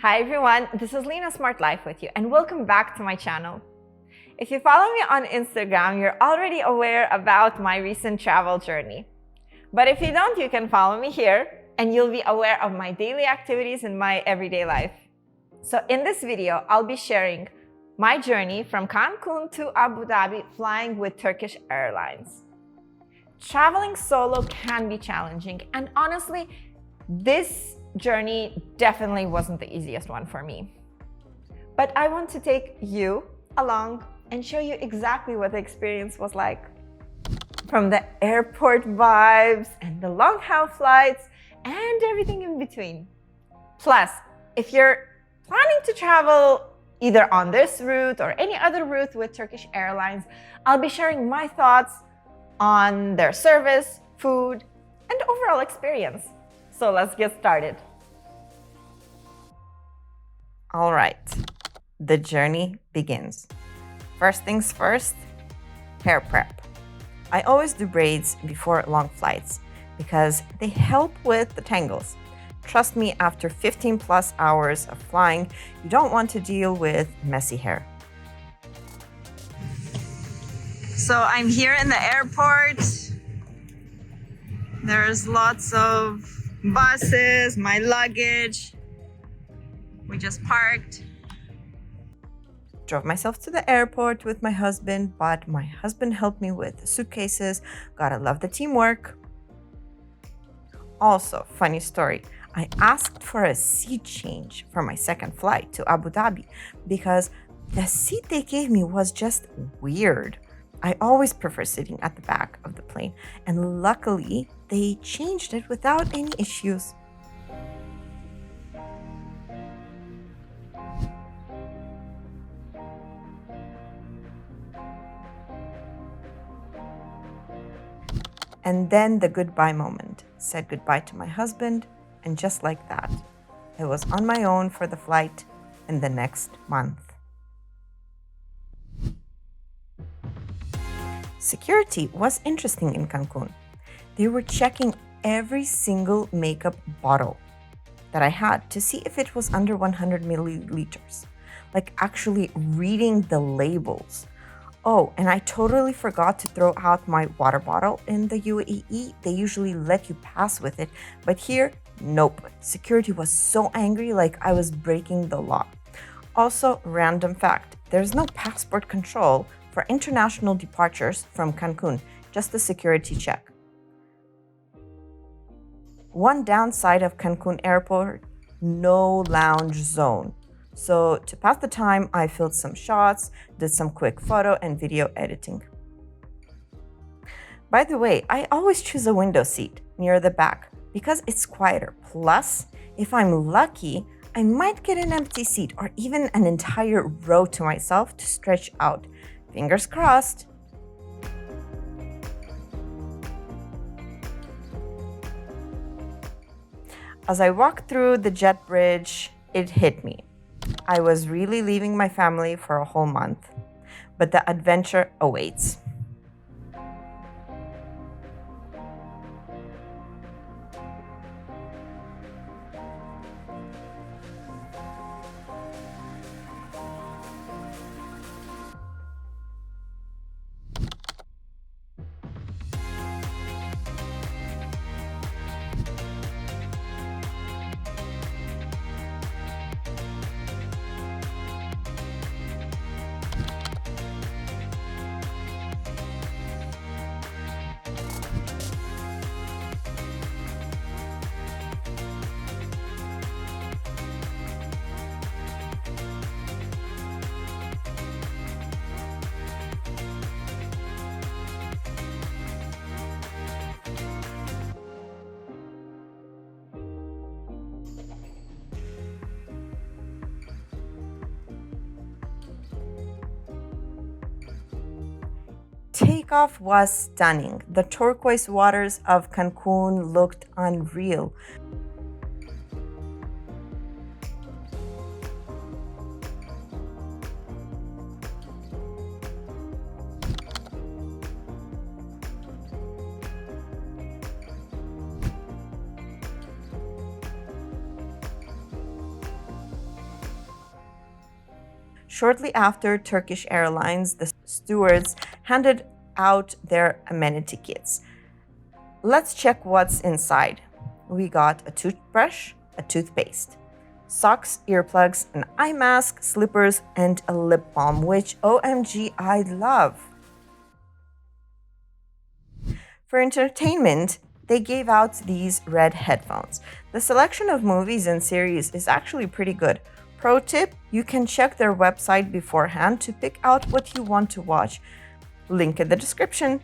Hi everyone, this is Lena Smart Life with you and welcome back to my channel. If you follow me on Instagram, you're already aware about my recent travel journey. But if you don't, you can follow me here and you'll be aware of my daily activities in my everyday life. So in this video, I'll be sharing my journey from Cancun to Abu Dhabi flying with Turkish Airlines. Traveling solo can be challenging, and honestly, this journey definitely wasn't the easiest one for me. But I want to take you along and show you exactly what the experience was like. From the airport vibes and the long-haul flights and everything in between. Plus, if you're planning to travel either on this route or any other route with Turkish Airlines, I'll be sharing my thoughts on their service, food, and overall experience. So let's get started. All right, the journey begins. First things first, hair prep. I always do braids before long flights because they help with the tangles. Trust me, after 15 plus hours of flying, you don't want to deal with messy hair. So I'm here in the airport. There's lots of buses, my luggage. We just parked. Drove myself to the airport with my husband, but my husband helped me with the suitcases. Gotta love the teamwork. Also, funny story, I asked for a seat change for my second flight to Abu Dhabi because the seat they gave me was just weird. I always prefer sitting at the back of the plane, and luckily they changed it without any issues. And then the goodbye moment. Said goodbye to my husband, and just like that, I was on my own for the flight in the next month. Security was interesting in Cancun. They were checking every single makeup bottle that I had to see if it was under 100 milliliters, like actually reading the labels. Oh, and I totally forgot to throw out my water bottle in the UAE. They usually let you pass with it, but here, nope. Security was so angry, like I was breaking the law. Also, random fact, there's no passport control for international departures from Cancun, just a security check. One downside of Cancun airport, no lounge zone. So to pass the time, I filmed some shots, did some quick photo and video editing. By the way, I always choose a window seat near the back because it's quieter. Plus, if I'm lucky, I might get an empty seat or even an entire row to myself to stretch out. Fingers crossed. As I walked through the jet bridge, it hit me. I was really leaving my family for a whole month, but the adventure awaits. Takeoff was stunning. The turquoise waters of Cancun looked unreal. Shortly after Turkish Airlines, the stewards handed out their amenity kits. Let's check what's inside. We got a toothbrush, a toothpaste, socks, earplugs, an eye mask, slippers, and a lip balm, which OMG, I love. For entertainment, they gave out these red headphones. The selection of movies and series is actually pretty good. Pro tip, you can check their website beforehand to pick out what you want to watch. Link in the description.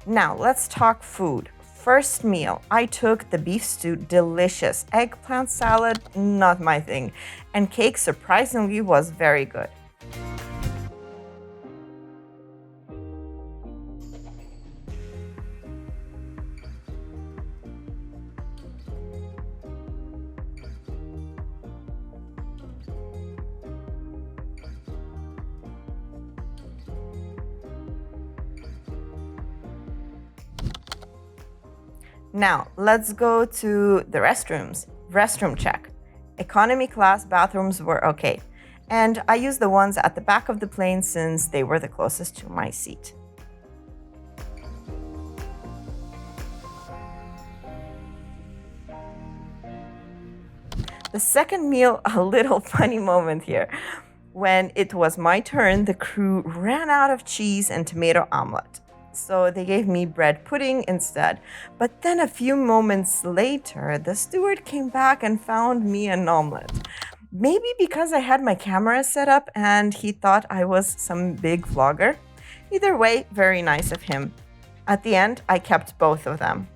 Now, let's talk food. First meal, I took the beef stew, delicious. Eggplant salad, not my thing. And cake, surprisingly, was very good. Now, let's go to the restrooms. Restroom check. Economy class bathrooms were okay. And I used the ones at the back of the plane since they were the closest to my seat. The second meal, a little funny moment here. When it was my turn, the crew ran out of cheese and tomato omelet. So they gave me bread pudding instead. But then a few moments later, the steward came back and found me an omelet. Maybe because I had my camera set up and he thought I was some big vlogger. Either way, very nice of him. At the end, I kept both of them.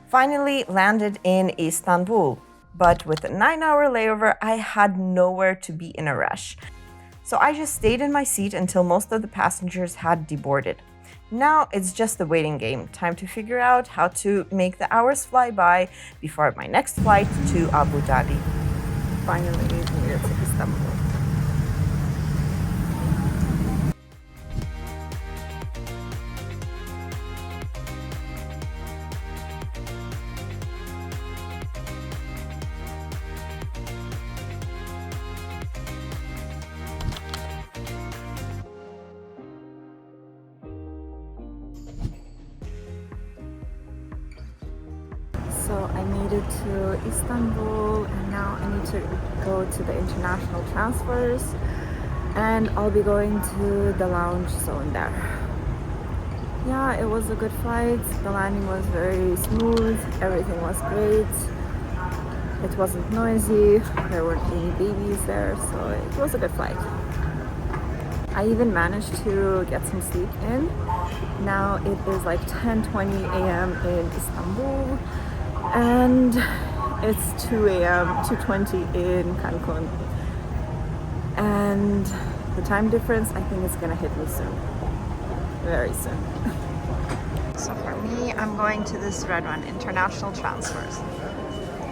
Finally landed in Istanbul, but with a 9-hour layover, I had nowhere to be in a rush. So I just stayed in my seat until most of the passengers had deboarded. Now it's just the waiting game. Time to figure out how to make the hours fly by before my next flight to Abu Dhabi. Finally made it to Istanbul. So I made it to Istanbul and now I need to go to the international transfers and I'll be going to the lounge zone there. Yeah, it was a good flight. The landing was very smooth. Everything was great. It wasn't noisy. There weren't any babies there, so it was a good flight. I even managed to get some sleep in. Now it is like 10:20 a.m. in Istanbul. And it's 2 a.m., 2:20 in Cancun. And the time difference, I think it's gonna hit me soon. Very soon. So for me, I'm going to this red one, international transfers.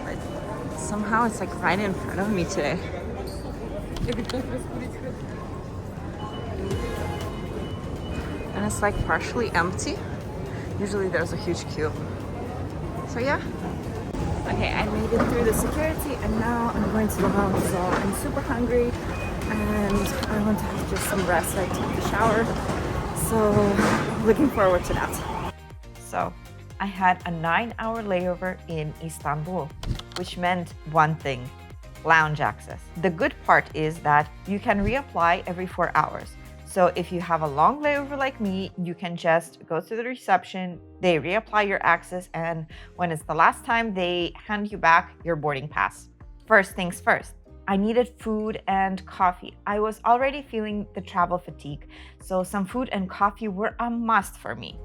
But somehow it's like right in front of me today. and it's like partially empty. Usually there's a huge queue. So yeah. Okay, I made it through the security and now I'm going to the lounge. So I'm super hungry and I want to have just some rest. I took the shower, so looking forward to that. So I had a 9-hour layover in Istanbul, which meant one thing: lounge access. The good part is that you can reapply every 4 hours. So if you have a long layover like me, you can just go to the reception, they reapply your access, and when it's the last time, they hand you back your boarding pass. First things first, I needed food and coffee. I was already feeling the travel fatigue, so some food and coffee were a must for me.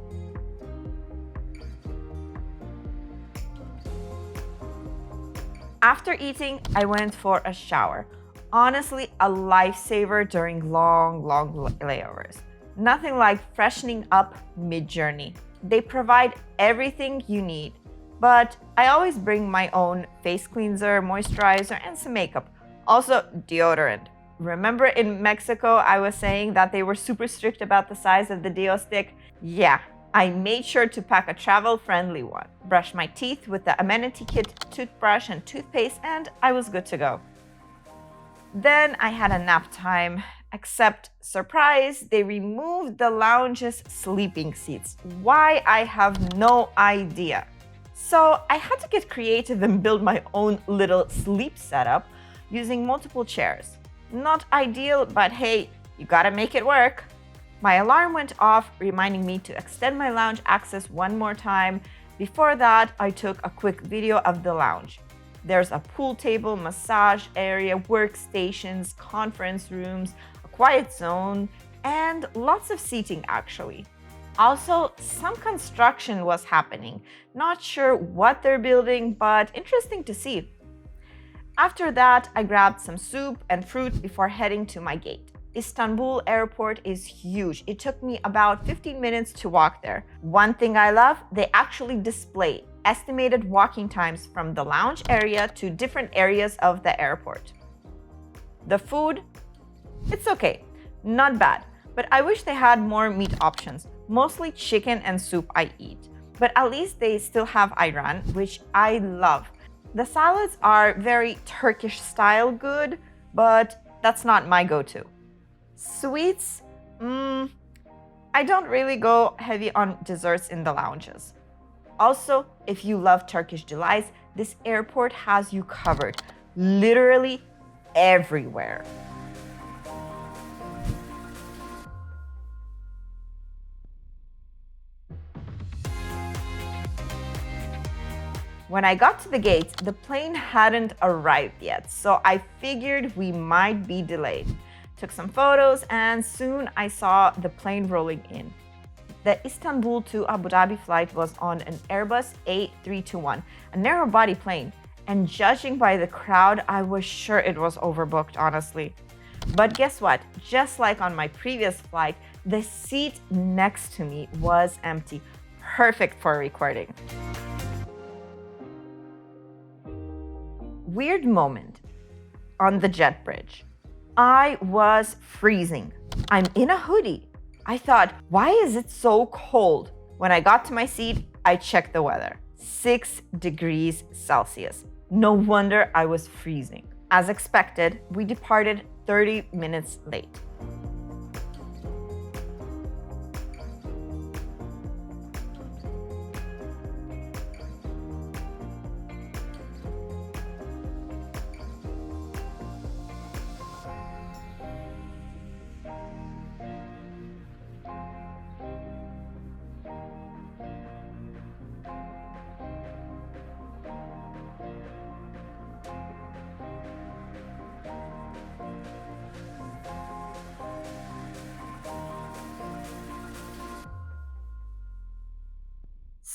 After eating, I went for a shower. Honestly, a lifesaver during long layovers. Nothing like freshening up mid-journey. They provide everything you need, but I always bring my own face cleanser, moisturizer, and some makeup. Also, deodorant. Remember in Mexico, I was saying that they were super strict about the size of the deo stick? Yeah, I made sure to pack a travel-friendly one. Brush my teeth with the amenity kit toothbrush and toothpaste, and I was good to go. Then I had a nap time, except surprise, they removed the lounge's sleeping seats. Why? I have no idea. So I had to get creative and build my own little sleep setup using multiple chairs. Not ideal, but hey, you gotta make it work. My alarm went off, reminding me to extend my lounge access one more time. Before that, I took a quick video of the lounge. There's a pool table, massage area, workstations, conference rooms, a quiet zone, and lots of seating actually. Also, some construction was happening. Not sure what they're building, but interesting to see. After that, I grabbed some soup and fruit before heading to my gate. Istanbul airport is huge. It took me about 15 minutes to walk there. One thing I love, they actually display estimated walking times from the lounge area to different areas of the airport. The food, it's okay, not bad, but I wish they had more meat options. Mostly chicken and soup I eat, but at least they still have ayran, which I love. The salads are very Turkish style good, but that's not my go-to. Sweets, I don't really go heavy on desserts in the lounges. Also, if you love Turkish delights, this airport has you covered, literally everywhere. When I got to the gate, the plane hadn't arrived yet, so I figured we might be delayed. Took some photos, and soon I saw the plane rolling in. The Istanbul to Abu Dhabi flight was on an Airbus A321, a narrow-body plane. And judging by the crowd, I was sure it was overbooked, honestly. But guess what? Just like on my previous flight, the seat next to me was empty. Perfect for recording. Weird moment on the jet bridge. I was freezing. I'm in a hoodie. I thought, why is it so cold? When I got to my seat, I checked the weather. 6 degrees Celsius. No wonder I was freezing. As expected, we departed 30 minutes late.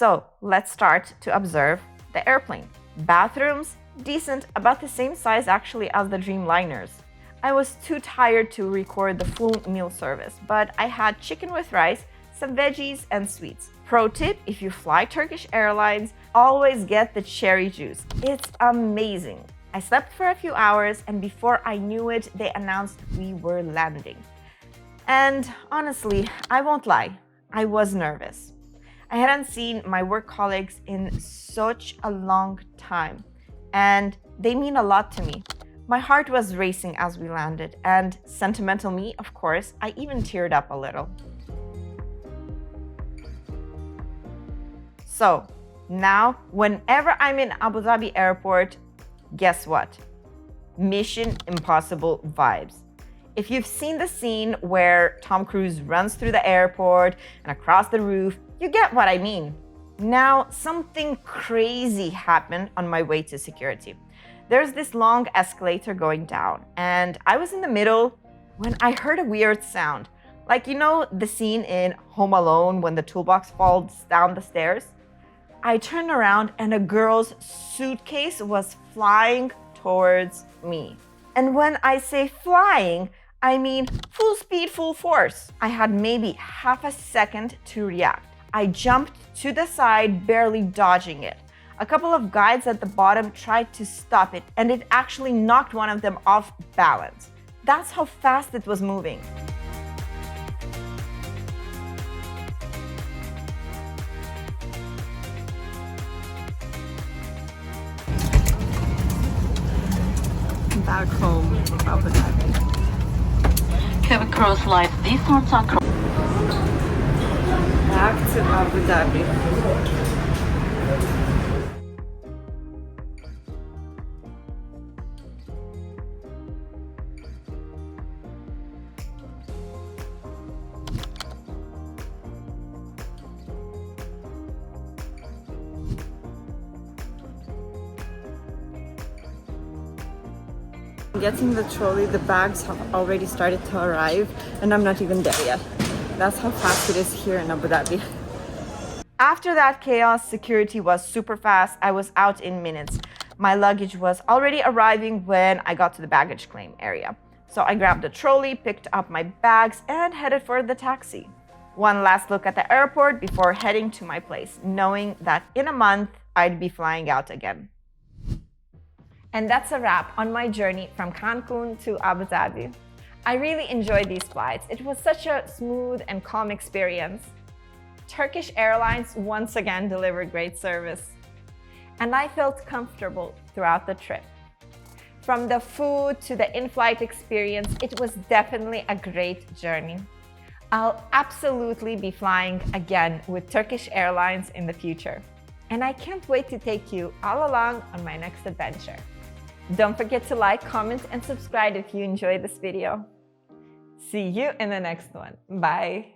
So let's start to observe the airplane. Bathrooms, decent, about the same size actually as the Dreamliners. I was too tired to record the full meal service, but I had chicken with rice, some veggies, and sweets. Pro tip, if you fly Turkish Airlines, always get the cherry juice. It's amazing. I slept for a few hours, and before I knew it, they announced we were landing. And honestly, I won't lie, I was nervous. I hadn't seen my work colleagues in such a long time, and they mean a lot to me. My heart was racing as we landed, and sentimental me, of course, I even teared up a little. So now, whenever I'm in Abu Dhabi airport, guess what? Mission Impossible vibes. If you've seen the scene where Tom Cruise runs through the airport and across the roof, you get what I mean. Now, something crazy happened on my way to security. There's this long escalator going down, and I was in the middle when I heard a weird sound. Like, you know, the scene in Home Alone when the toolbox falls down the stairs? I turned around and a girl's suitcase was flying towards me. And when I say flying, I mean full speed, full force. I had maybe half a second to react. I jumped to the side, barely dodging it. A couple of guides at the bottom tried to stop it, and it actually knocked one of them off balance. That's how fast it was moving. Back home, Abu Dhabi. Cabin crew flight defaults on Back to Abu Dhabi. Getting the trolley, the bags have already started to arrive, and I'm not even there yet. That's how fast it is here in Abu Dhabi. After that chaos, security was super fast. I was out in minutes. My luggage was already arriving when I got to the baggage claim area. So I grabbed the trolley, picked up my bags, and headed for the taxi. One last look at the airport before heading to my place, knowing that in a month, I'd be flying out again. And that's a wrap on my journey from Cancun to Abu Dhabi. I really enjoyed these flights. It was such a smooth and calm experience. Turkish Airlines once again delivered great service. And I felt comfortable throughout the trip. From the food to the in-flight experience, it was definitely a great journey. I'll absolutely be flying again with Turkish Airlines in the future. And I can't wait to take you all along on my next adventure. Don't forget to like, comment, and subscribe if you enjoyed this video. See you in the next one. Bye.